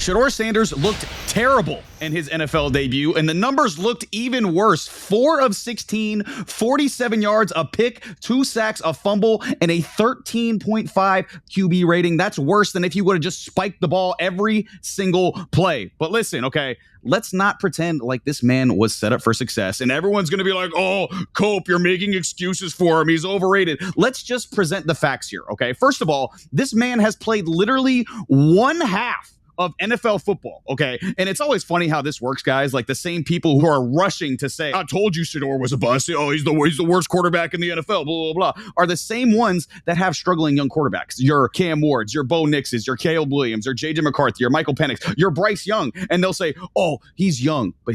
Shedeur Sanders looked terrible in his NFL debut, and the numbers looked even worse. 4 of 16, 47 yards, a pick, 2 sacks, a fumble, and a 13.5 QB rating. That's worse than if you would have just spiked the ball every single play. But listen, okay, let's not pretend like this man was set up for success, and everyone's going to be like, oh, Cope, you're making excuses for him. He's overrated. Let's just present the facts here, okay? First of all, this man has played literally one half of NFL football, okay? And it's always funny how this works, guys. Like the same people who are rushing to say, I told you Shedeur was a bust. Oh, he's the worst quarterback in the NFL, blah, blah, blah, are the same ones that have struggling young quarterbacks. Your Cam Wards, your Bo Nixes, your Caleb Williams, your J.J. McCarthy, your Michael Penix, your Bryce Young. And they'll say, oh, he's young, but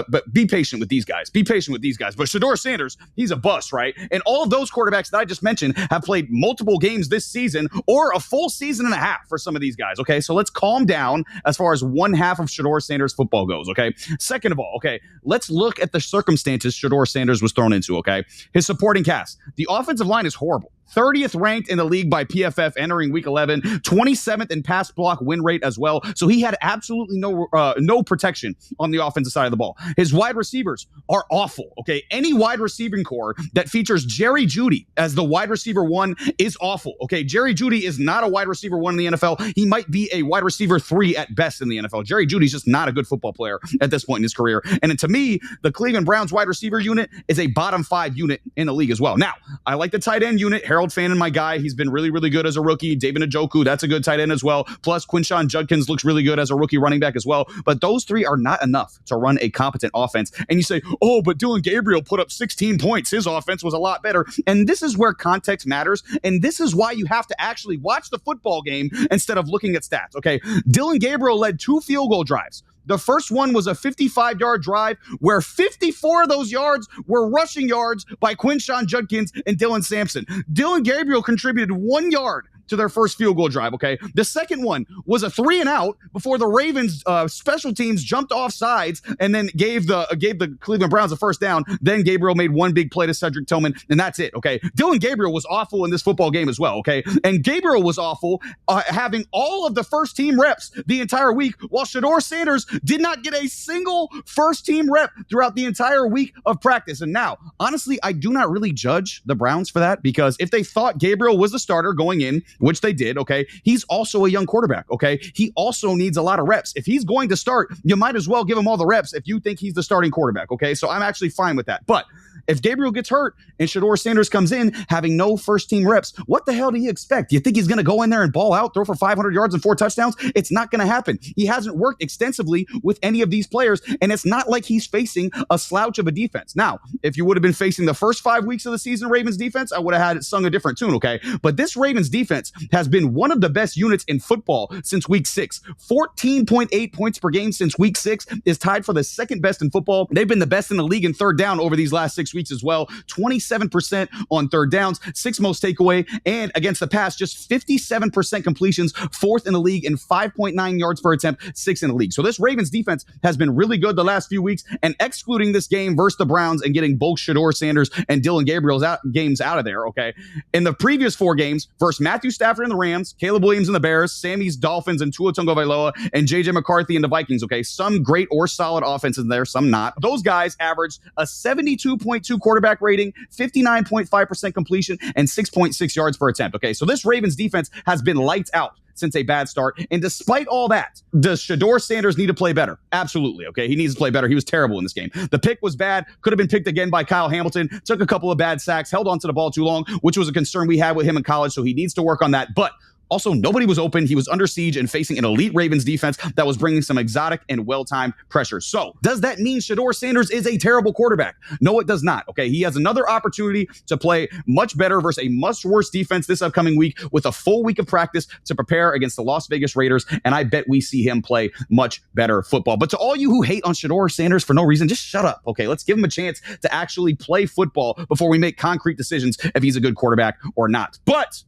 but be patient with these guys. Be patient with these guys. But Shedeur Sanders, he's a bust, right? And all of those quarterbacks that I just mentioned have played multiple games this season or a full season and a half for some of these guys, okay? So let's calm down as far as one half of Shedeur Sanders football goes, okay? Second of all, okay, let's look at the circumstances Shedeur Sanders was thrown into, okay? His supporting cast. The offensive line is horrible. 30th ranked in the league by PFF entering week 11, 27th in pass block win rate as well. So he had absolutely no protection on the offensive side of the ball. His wide receivers are awful, okay? Any wide receiving core that features Jerry Jeudy as the wide receiver 1 is awful, okay? Jerry Jeudy is not a wide receiver 1 in the NFL. He might be a wide receiver 3 at best in the NFL. Jerry Jeudy's just not a good football player at this point in his career. And to me, the Cleveland Browns wide receiver unit is a bottom 5 unit in the league as well. Now, I like the tight end unit. Harold Fannin, my guy, he's been really, really good as a rookie. David Njoku, that's a good tight end as well. Plus, Quinshon Judkins looks really good as a rookie running back as well. But those 3 are not enough to run a competent offense. And you say, oh, but Dillon Gabriel put up 16 points. His offense was a lot better. And this is where context matters. And this is why you have to actually watch the football game instead of looking at stats, okay? Dillon Gabriel led 2 field goal drives. The first one was a 55-yard drive where 54 of those yards were rushing yards by Quinshon Judkins and Dylan Sampson. Dillon Gabriel contributed 1 yard to their first field goal drive, okay? The second one was a 3-and-out before the Ravens special teams jumped off sides and then gave the Cleveland Browns a first down. Then Gabriel made one big play to Cedric Tillman, and that's it, okay? Dillon Gabriel was awful in this football game as well, okay? And Gabriel was awful having all of the first-team reps the entire week, while Shedeur Sanders did not get a single first-team rep throughout the entire week of practice. And now, honestly, I do not really judge the Browns for that, because if they thought Gabriel was the starter going in, which they did, okay, he's also a young quarterback, okay? He also needs a lot of reps. If he's going to start, you might as well give him all the reps if you think he's the starting quarterback, okay? So I'm actually fine with that. But if Gabriel gets hurt and Shedeur Sanders comes in having no first-team reps, what the hell do you expect? Do you think he's going to go in there and ball out, throw for 500 yards and 4 touchdowns? It's not going to happen. He hasn't worked extensively with any of these players, and it's not like he's facing a slouch of a defense. Now, if you would have been facing the first 5 weeks of the season Ravens defense, I would have had it sung a different tune, okay? But this Ravens defense has been one of the best units in football since week 6. 14.8 points per game since week 6 is tied for the second best in football. They've been the best in the league in third down over these last 6 weeks as well. 27% on third downs, 6th most takeaway, and against the pass, just 57% completions, 4th in the league, and 5.9 yards per attempt, 6th in the league. So this Ravens defense has been really good the last few weeks, and excluding this game versus the Browns and getting both Shedeur Sanders and Dillon Gabriel's games out of there, okay? In the previous 4 games, versus Matthew Stafford and the Rams, Caleb Williams and the Bears, Sammy's Dolphins and Tua Tagovailoa, and J.J. McCarthy and the Vikings, okay? Some great or solid offenses there, some not. Those guys averaged a 72.2 quarterback rating, 59.5% completion, and 6.6 yards per attempt, okay? So this Ravens defense has been lights out since a bad start. And despite all that, does Shedeur Sanders need to play better? Absolutely, okay? He needs to play better. He was terrible in this game. The pick was bad. Could have been picked again by Kyle Hamilton. Took a couple of bad sacks. Held onto the ball too long, which was a concern we had with him in college. So he needs to work on that. But also, nobody was open. He was under siege and facing an elite Ravens defense that was bringing some exotic and well-timed pressure. So does that mean Shedeur Sanders is a terrible quarterback? No, it does not. Okay, he has another opportunity to play much better versus a much worse defense this upcoming week with a full week of practice to prepare against the Las Vegas Raiders. And I bet we see him play much better football. But to all you who hate on Shedeur Sanders for no reason, just shut up. Okay, let's give him a chance to actually play football before we make concrete decisions if he's a good quarterback or not. But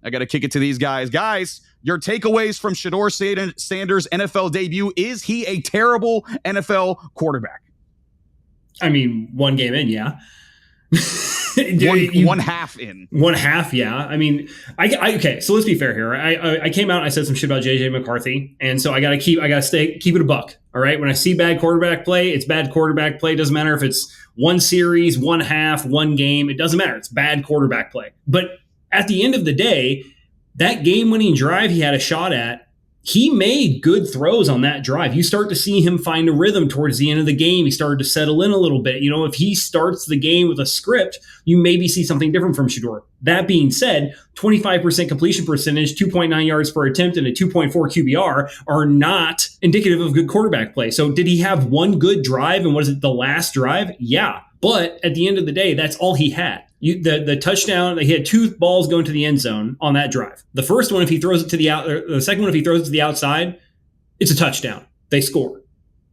I got to kick it to these guys. Guys, your takeaways from Shedeur Sanders' NFL debut. Is he a terrible NFL quarterback? I mean, 1 game in, yeah. one half in. One half, yeah. I mean, okay. So let's be fair here. I came out and I said some shit about JJ McCarthy, and so I gotta keep it a buck. All right. When I see bad quarterback play, it's bad quarterback play. It doesn't matter if it's one series, one half, one game. It doesn't matter. It's bad quarterback play. But at the end of the day, that game-winning drive he had a shot at, he made good throws on that drive. You start to see him find a rhythm towards the end of the game. He started to settle in a little bit. You know, if he starts the game with a script, you maybe see something different from Shedeur. That being said, 25% completion percentage, 2.9 yards per attempt, and a 2.4 QBR are not indicative of good quarterback play. So did he have one good drive, and was it the last drive? Yeah. But at the end of the day, that's all he had. The touchdown, he had two balls going to the end zone on that drive. The first one, if he throws it to the second one, if he throws it to the outside, it's a touchdown. They score.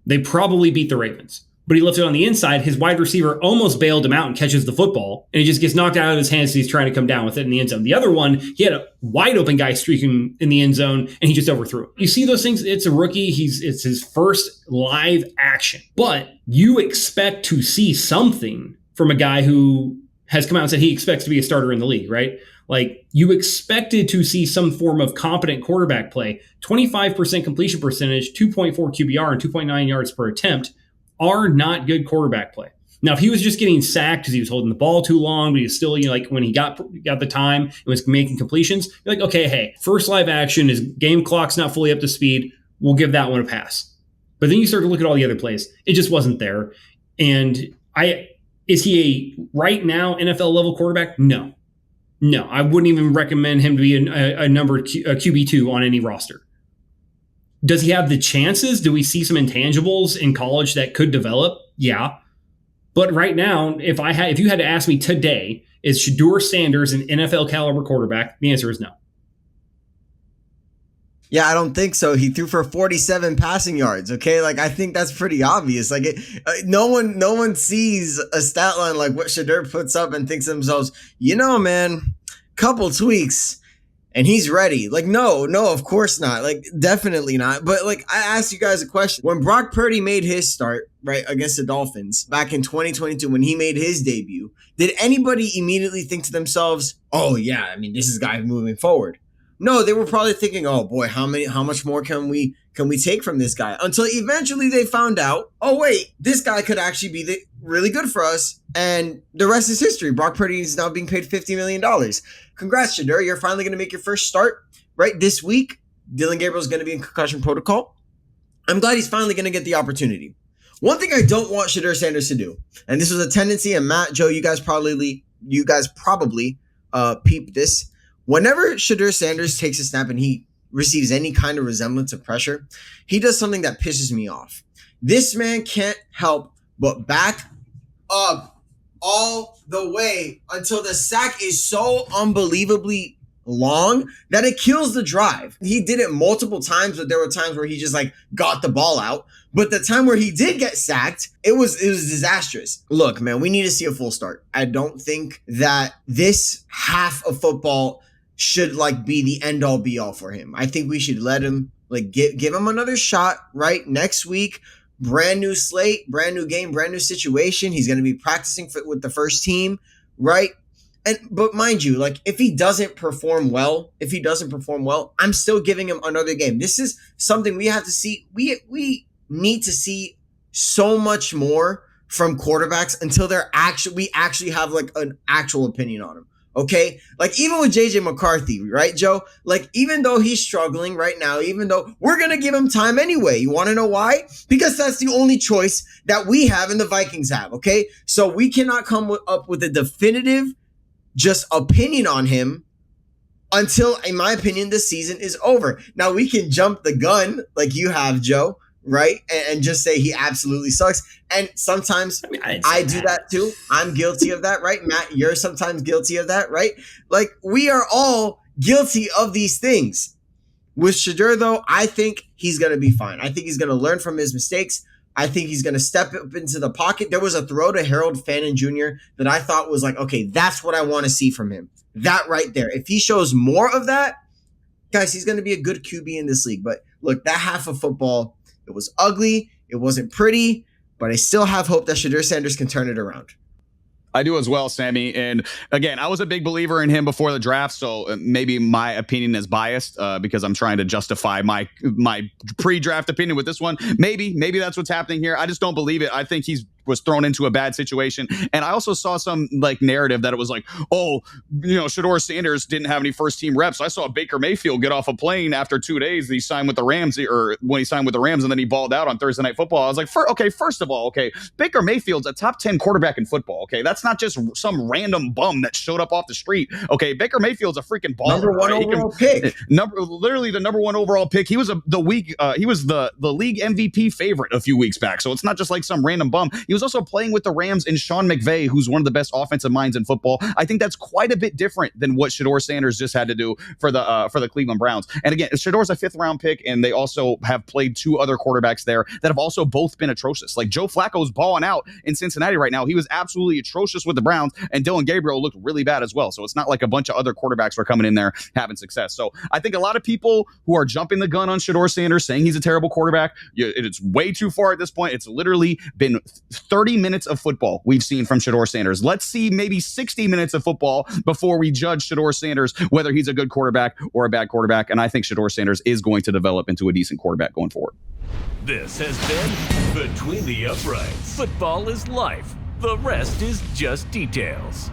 They probably beat the Ravens. But he left it on the inside. His wide receiver almost bailed him out and catches the football, and he just gets knocked out of his hands as he's trying to come down with it in the end zone. The other one, he had a wide open guy streaking in the end zone, and he just overthrew it. You see those things? It's a rookie. It's his first live action. But you expect to see something from a guy who has come out and said he expects to be a starter in the league, right? Like, you expected to see some form of competent quarterback play. 25% completion percentage, 2.4 QBR, and 2.9 yards per attempt are not good quarterback play. Now, if he was just getting sacked because he was holding the ball too long, but he was still, like when he got the time and was making completions, you're like, okay, hey, first live action, his game clock's not fully up to speed. We'll give that one a pass. But then you start to look at all the other plays. It just wasn't there. And is he a right now NFL level quarterback? No, I wouldn't even recommend him to be a number QB2 on any roster. Does he have the chances? Do we see some intangibles in college that could develop? Yeah. But right now, if you had to ask me today, is Shedeur Sanders an NFL caliber quarterback? The answer is no. Yeah, I don't think so. He threw for 47 passing yards. Okay, like I think that's pretty obvious. Like no one sees a stat line like what Shedeur puts up and thinks to themselves, man, couple tweaks and he's ready. Like, no, of course not. Like, definitely not. But like, I asked you guys a question. When Brock Purdy made his start, right, against the Dolphins back in 2022, when he made his debut, did anybody immediately think to themselves, oh yeah, I mean, this is a guy moving forward? No, they were probably thinking, oh boy, how much more can we take from this guy? Until eventually they found out, oh wait, this guy could actually be really good for us. And the rest is history. Brock Purdy is now being paid $50 million. Congrats, Shedeur. You're finally going to make your first start right this week. Dylan Gabriel's going to be in concussion protocol. I'm glad he's finally going to get the opportunity. One thing I don't want Shedeur Sanders to do, and this was a tendency, and Matt, Joe, you guys probably peeped this. Whenever Shedeur Sanders takes a snap and he receives any kind of resemblance of pressure, he does something that pisses me off. This man can't help but back up all the way until the sack is so unbelievably long that it kills the drive. He did it multiple times, but there were times where he just like got the ball out. But the time where he did get sacked, it was disastrous. Look, man, we need to see a full start. I don't think that this half of football should like be the end all be all for him. I think we should let him like give him another shot right next week. Brand new slate, brand new game, brand new situation. He's going to be practicing with the first team, right? But mind you, like if he doesn't perform well, I'm still giving him another game. This is something we have to see. We need to see so much more from quarterbacks until we actually have like an actual opinion on him. Okay, like even with JJ McCarthy, right, Joe? Like even though he's struggling right now, even though we're gonna give him time anyway. You want to know why? Because that's the only choice that we have and the Vikings have. Okay, so we cannot come up with a definitive just opinion on him until, in my opinion, the season is over. Now we can jump the gun like you have, Joe, right? And just say he absolutely sucks. And sometimes I do that too. I'm guilty of that, right? Matt, you're sometimes guilty of that, right? Like we are all guilty of these things. With Shedeur, though, I think he's going to be fine. I think he's going to learn from his mistakes. I think he's going to step up into the pocket. There was a throw to Harold Fannin Jr. that I thought was like, okay, that's what I want to see from him. That right there. If he shows more of that, guys, he's going to be a good QB in this league. But look, that half of football, it was ugly. It wasn't pretty, but I still have hope that Shedeur Sanders can turn it around. I do as well, Sammy. And again, I was a big believer in him before the draft, so maybe my opinion is biased because I'm trying to justify my pre-draft opinion with this one. Maybe that's what's happening here. I just don't believe it. I think was thrown into a bad situation. And I also saw some like narrative that it was like, oh, Shedeur Sanders didn't have any first team reps. I saw Baker Mayfield get off a plane after 2 days. He signed with the Rams, or when he signed with the Rams, and then he balled out on Thursday Night Football. I was like, first of all, Baker Mayfield's a top 10 quarterback in football. Okay, that's not just some random bum that showed up off the street. Okay, Baker Mayfield's a freaking baller. Number one overall pick. Literally the number one overall pick. He was the league MVP favorite a few weeks back. So it's not just like some random bum. He was also playing with the Rams and Sean McVay, who's one of the best offensive minds in football. I think that's quite a bit different than what Shedeur Sanders just had to do for the Cleveland Browns. And again, Shedeur's a 5th round pick, and they also have played 2 other quarterbacks there that have also both been atrocious. Like Joe Flacco's balling out in Cincinnati right now. He was absolutely atrocious with the Browns, and Dylan Gabriel looked really bad as well. So it's not like a bunch of other quarterbacks were coming in there having success. So I think a lot of people who are jumping the gun on Shedeur Sanders, saying he's a terrible quarterback, it's way too far at this point. It's literally been 30 minutes of football we've seen from Shedeur Sanders. Let's see maybe 60 minutes of football before we judge Shedeur Sanders whether he's a good quarterback or a bad quarterback. And I think Shedeur Sanders is going to develop into a decent quarterback going forward. This has been Between the Uprights. Football is life. The rest is just details.